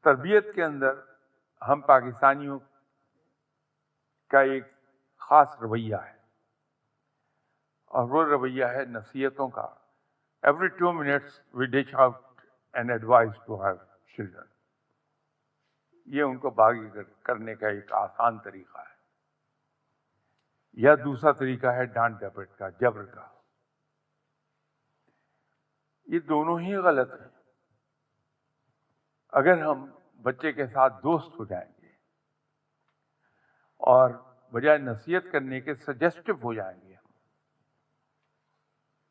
تربیت کے اندر ہم پاکستانیوں کا ایک خاص رویہ ہے، اور وہ رویہ ہے نصیحتوں کا. Every 2 minutes we dish out an advice to our children. یہ ان کو باغی کرنے کا ایک آسان طریقہ ہے. یا دوسرا طریقہ ہے ڈانٹ ڈپٹ کا، جبر کا. یہ دونوں ہی غلط ہیں. اگر ہم بچے کے ساتھ دوست ہو جائیں گے اور بجائے نصیحت کرنے کے سجیسٹو ہو جائیں گے،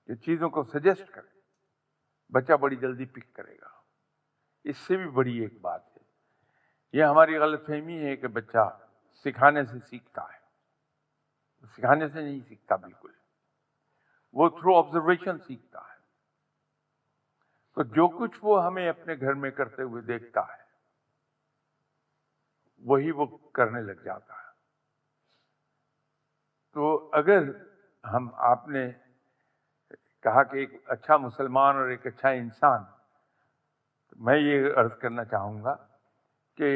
یہ چیزوں کو سجیسٹ کریں، بچہ بڑی جلدی پک کرے گا. اس سے بھی بڑی ایک بات ہے، یہ ہماری غلط فہمی ہے کہ بچہ سکھانے سے سیکھتا ہے. سکھانے سے نہیں سیکھتا بالکل، وہ تھرو آبزرویشن سیکھتا ہے. تو جو کچھ وہ ہمیں اپنے گھر میں کرتے ہوئے دیکھتا ہے وہی وہ کرنے لگ جاتا ہے. تو اگر آپ نے کہا کہ ایک اچھا مسلمان اور ایک اچھا انسان، میں یہ عرض کرنا چاہوں گا کہ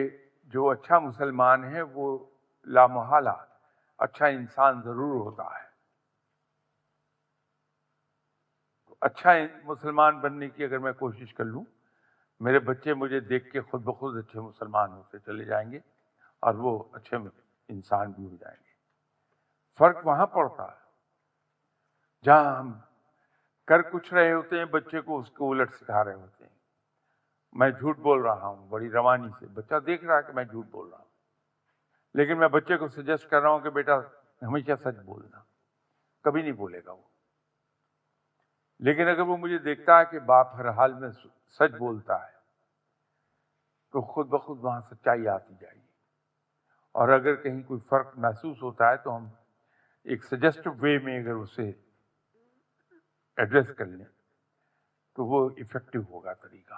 جو اچھا مسلمان ہے وہ لامحالہ اچھا انسان ضرور ہوتا ہے. اچھا مسلمان بننے کی اگر میں کوشش کر لوں، میرے بچے مجھے دیکھ کے خود بخود اچھے مسلمان ہوتے چلے جائیں گے اور وہ اچھے انسان بھی ہو جائیں گے. فرق وہاں پڑتا ہے جہاں ہم کر کچھ رہے ہوتے ہیں، بچے کو اس کو الٹ سکھا رہے ہوتے ہیں. میں جھوٹ بول رہا ہوں بڑی روانی سے، بچہ دیکھ رہا ہے کہ میں جھوٹ بول رہا ہوں، لیکن میں بچے کو سجیسٹ کر رہا ہوں کہ بیٹا ہمیشہ سچ بولنا. کبھی نہیں بولے گا وہ. لیکن اگر وہ مجھے دیکھتا ہے کہ باپ ہر حال میں سچ بولتا ہے تو خود بخود وہاں سچائی آتی جائے گی. اور اگر کہیں کوئی فرق محسوس ہوتا ہے تو ہم ایک سجیسٹو وے میں اگر اسے ایڈریس کر لیں تو وہ ایفیکٹو ہوگا طریقہ.